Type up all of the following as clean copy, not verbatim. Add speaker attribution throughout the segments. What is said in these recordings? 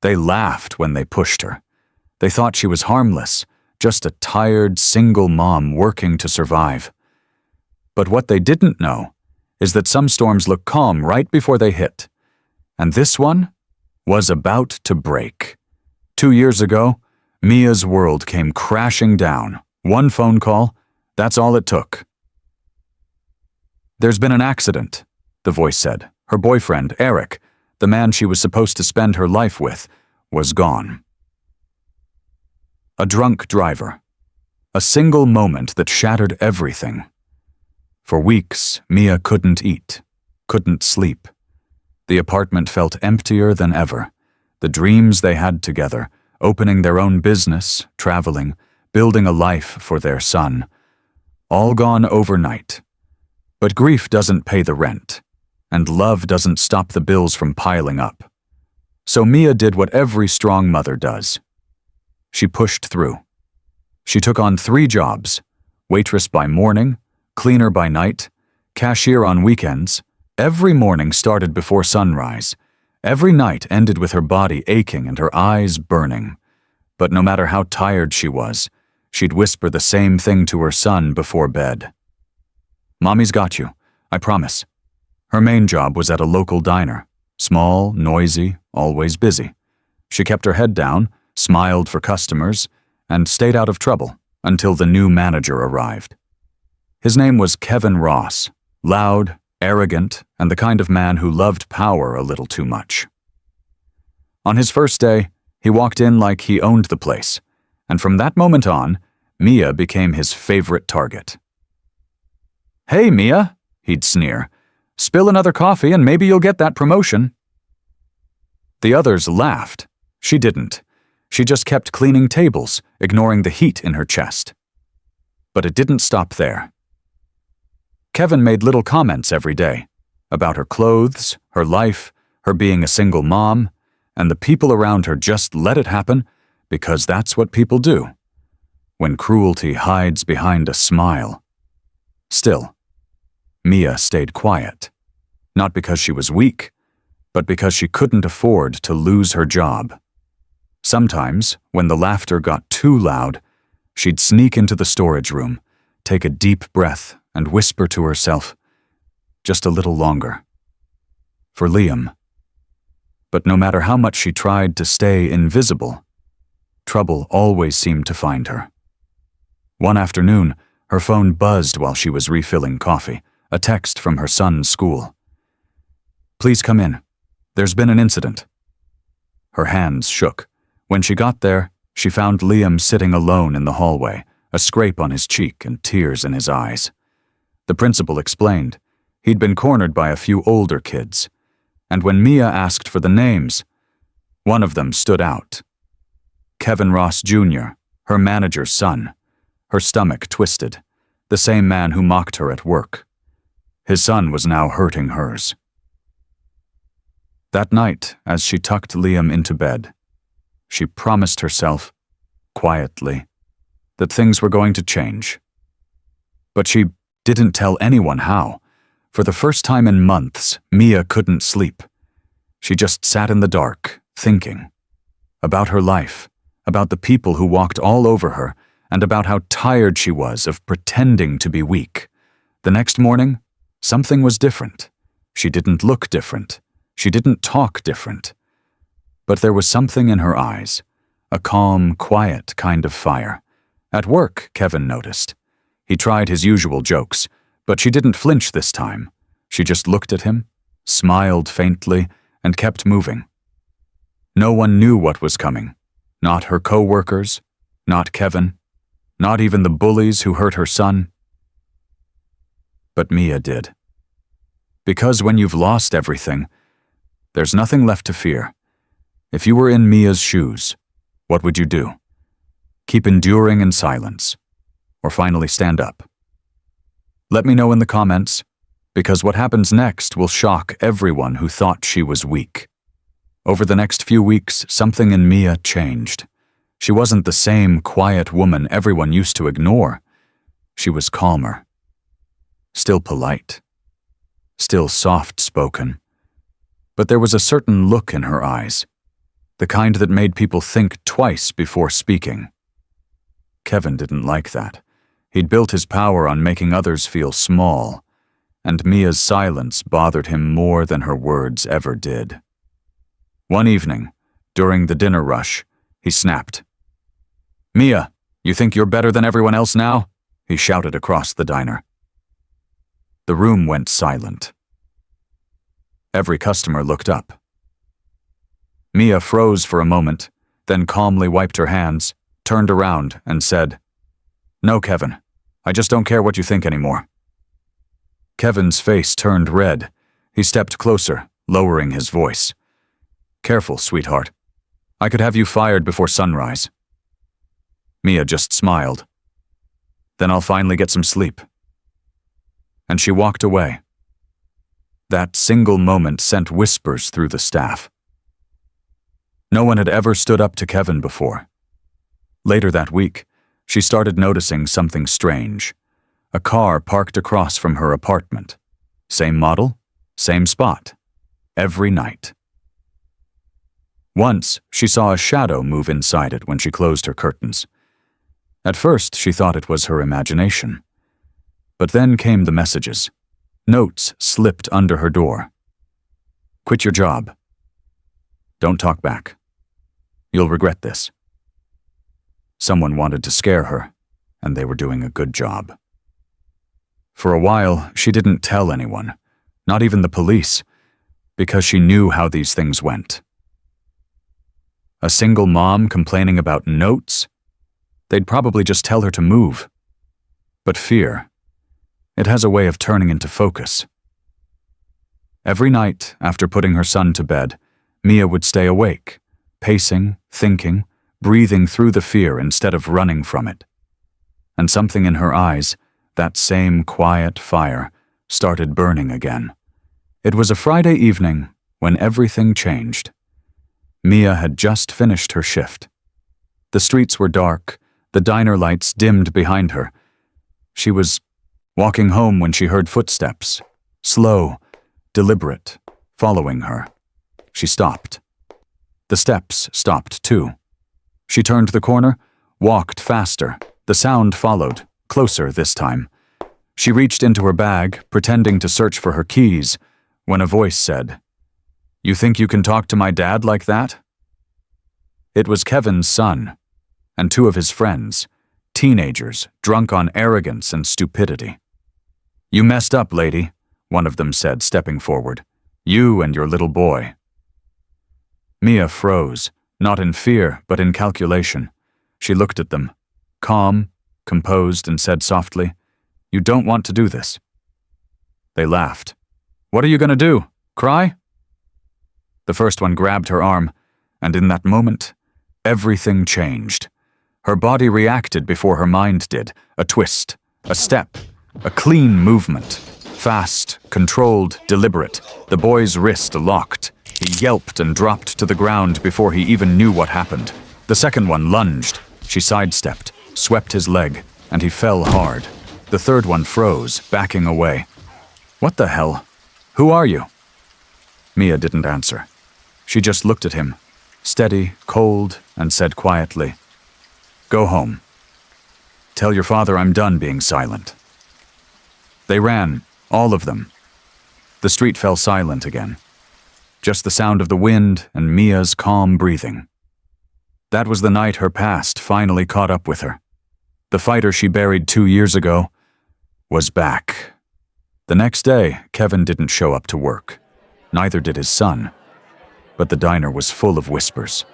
Speaker 1: They laughed when they pushed her. They thought she was harmless, just a tired, single mom working to survive. But what they didn't know is that some storms look calm right before they hit. And this one was about to break. 2 years ago, Mia's world came crashing down. One phone call, that's all it took. "There's been an accident," the voice said. Her boyfriend, Eric, the man she was supposed to spend her life with, was gone. A drunk driver. A single moment that shattered everything. For weeks, Mia couldn't eat, couldn't sleep. The apartment felt emptier than ever. The dreams they had together, opening their own business, traveling, building a life for their son, all gone overnight. But grief doesn't pay the rent, and love doesn't stop the bills from piling up. So Mia did what every strong mother does. She pushed through. She took on 3 jobs: waitress by morning, cleaner by night, cashier on weekends. Every morning started before sunrise. Every night ended with her body aching and her eyes burning. But no matter how tired she was, she'd whisper the same thing to her son before bed. "Mommy's got you, I promise." Her main job was at a local diner. Small, noisy, always busy. She kept her head down, smiled for customers, and stayed out of trouble until the new manager arrived. His name was Kevin Ross, loud, arrogant, and the kind of man who loved power a little too much. On his first day, he walked in like he owned the place, and from that moment on, Mia became his favorite target. "Hey, Mia," he'd sneer, "spill another coffee and maybe you'll get that promotion." The others laughed. She didn't. She just kept cleaning tables, ignoring the heat in her chest. But it didn't stop there. Kevin made little comments every day about her clothes, her life, her being a single mom, and the people around her just let it happen because that's what people do when cruelty hides behind a smile. Still, Mia stayed quiet, not because she was weak, but because she couldn't afford to lose her job. Sometimes, when the laughter got too loud, she'd sneak into the storage room, take a deep breath, and whisper to herself, "Just a little longer." For Liam. But no matter how much she tried to stay invisible, trouble always seemed to find her. One afternoon, her phone buzzed while she was refilling coffee, a text from her son's school. "Please come in. There's been an incident." Her hands shook. When she got there, she found Liam sitting alone in the hallway, a scrape on his cheek and tears in his eyes. The principal explained. He'd been cornered by a few older kids, and when Mia asked for the names, one of them stood out. Kevin Ross Jr., her manager's son. Her stomach twisted, the same man who mocked her at work. His son was now hurting hers. That night, as she tucked Liam into bed, she promised herself, quietly, that things were going to change. But she didn't tell anyone how. For the first time in months, Mia couldn't sleep. She just sat in the dark, thinking. About her life, about the people who walked all over her, and about how tired she was of pretending to be weak. The next morning, something was different. She didn't look different. She didn't talk different. But there was something in her eyes, a calm, quiet kind of fire. At work, Kevin noticed. He tried his usual jokes, but she didn't flinch this time. She just looked at him, smiled faintly, and kept moving. No one knew what was coming. Not her co-workers, not Kevin, not even the bullies who hurt her son. But Mia did. Because when you've lost everything, there's nothing left to fear. If you were in Mia's shoes, what would you do? Keep enduring in silence, or finally stand up? Let me know in the comments, because what happens next will shock everyone who thought she was weak. Over the next few weeks, something in Mia changed. She wasn't the same quiet woman everyone used to ignore. She was calmer, still polite, still soft-spoken, but there was a certain look in her eyes, The kind that made people think twice before speaking. Kevin didn't like that. He'd built his power on making others feel small, and Mia's silence bothered him more than her words ever did. One evening, during the dinner rush, he snapped. "Mia, you think you're better than everyone else now?" he shouted across the diner. The room went silent. Every customer looked up. Mia froze for a moment, then calmly wiped her hands, turned around, and said, "No, Kevin, I just don't care what you think anymore." Kevin's face turned red. He stepped closer, lowering his voice. "Careful, sweetheart. I could have you fired before sunrise." Mia just smiled. "Then I'll finally get some sleep." And she walked away. That single moment sent whispers through the staff. No one had ever stood up to Kevin before. Later that week, she started noticing something strange. A car parked across from her apartment. Same model, same spot. Every night. Once, she saw a shadow move inside it when she closed her curtains. At first, she thought it was her imagination. But then came the messages. Notes slipped under her door. "Quit your job. Don't talk back. You'll regret this." Someone wanted to scare her, and they were doing a good job. For a while, she didn't tell anyone, not even the police, because she knew how these things went. A single mom complaining about notes? They'd probably just tell her to move. But fear, it has a way of turning into focus. Every night, after putting her son to bed, Mia would stay awake, pacing, thinking, breathing through the fear instead of running from it. And something in her eyes, that same quiet fire, started burning again. It was a Friday evening when everything changed. Mia had just finished her shift. The streets were dark, the diner lights dimmed behind her. She was walking home when she heard footsteps, slow, deliberate, following her. She stopped. The steps stopped too. She turned the corner, walked faster. The sound followed, closer this time. She reached into her bag, pretending to search for her keys, when a voice said, "You think you can talk to my dad like that?" It was Kevin's son, and two of his friends, teenagers, drunk on arrogance and stupidity. "You messed up, lady," one of them said, stepping forward. "You and your little boy." Mia froze, not in fear, but in calculation. She looked at them, calm, composed, and said softly, "You don't want to do this." They laughed. "What are you going to do? Cry?" The first one grabbed her arm, and in that moment, everything changed. Her body reacted before her mind did. A twist, a step, a clean movement. Fast, controlled, deliberate. The boy's wrist locked. He yelped and dropped to the ground before he even knew what happened. The second one lunged. She sidestepped, swept his leg, and he fell hard. The third one froze, backing away. "What the hell? Who are you?" Mia didn't answer. She just looked at him, steady, cold, and said quietly, "Go home. Tell your father I'm done being silent." They ran, all of them. The street fell silent again. Just the sound of the wind and Mia's calm breathing. That was the night her past finally caught up with her. The fighter she buried 2 years ago was back. The next day, Kevin didn't show up to work. Neither did his son. But the diner was full of whispers.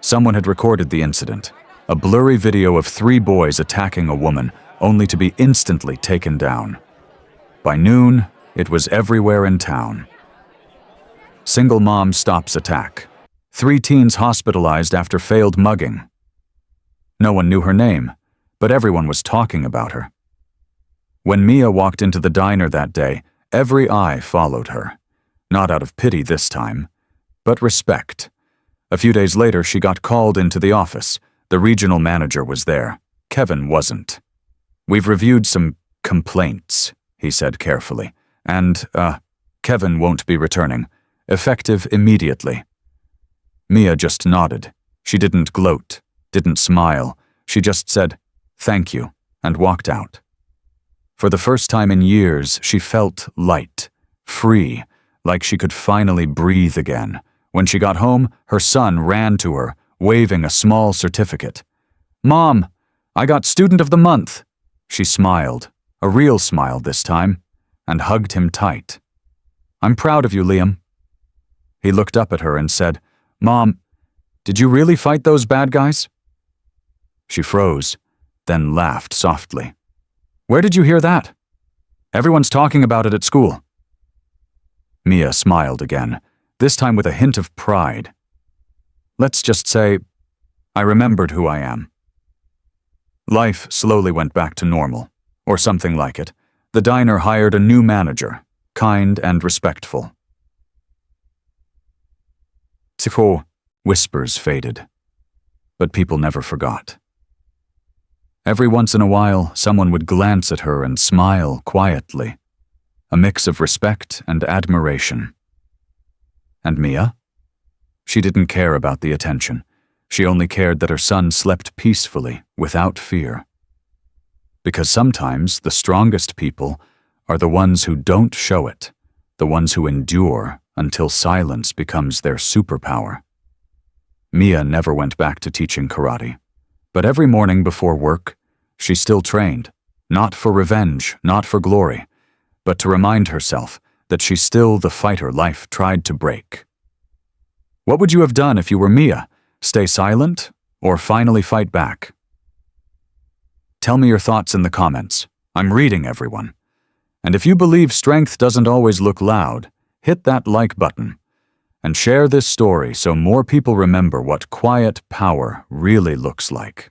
Speaker 1: Someone had recorded the incident, a blurry video of 3 boys attacking a woman, only to be instantly taken down. By noon, it was everywhere in town. Single mom stops attack. 3 teens hospitalized after failed mugging. No one knew her name, but everyone was talking about her. When Mia walked into the diner that day, every eye followed her. Not out of pity this time, but respect. A few days later, she got called into the office. The regional manager was there. Kevin wasn't. "We've reviewed some complaints," he said carefully, "and, Kevin won't be returning. Effective immediately." Mia just nodded. She didn't gloat, didn't smile. She just said, "Thank you," and walked out. For the first time in years, she felt light, free, like she could finally breathe again. When she got home, her son ran to her, waving a small certificate. "Mom, I got Student of the Month." She smiled, a real smile this time, and hugged him tight. "I'm proud of you, Liam." He looked up at her and said, "Mom, did you really fight those bad guys?" She froze, then laughed softly. "Where did you hear that?" "Everyone's talking about it at school." Mia smiled again, this time with a hint of pride. "Let's just say, I remembered who I am." Life slowly went back to normal, or something like it. The diner hired a new manager, kind and respectful. Tifo, whispers faded, but people never forgot. Every once in a while, someone would glance at her and smile quietly, a mix of respect and admiration. And Mia? She didn't care about the attention. She only cared that her son slept peacefully, without fear. Because sometimes the strongest people are the ones who don't show it, the ones who endure until silence becomes their superpower. Mia never went back to teaching karate, but every morning before work, she still trained, not for revenge, not for glory, but to remind herself that she's still the fighter life tried to break. What would you have done if you were Mia? Stay silent, or finally fight back? Tell me your thoughts in the comments. I'm reading everyone. And if you believe strength doesn't always look loud, hit that like button. And share this story so more people remember what quiet power really looks like.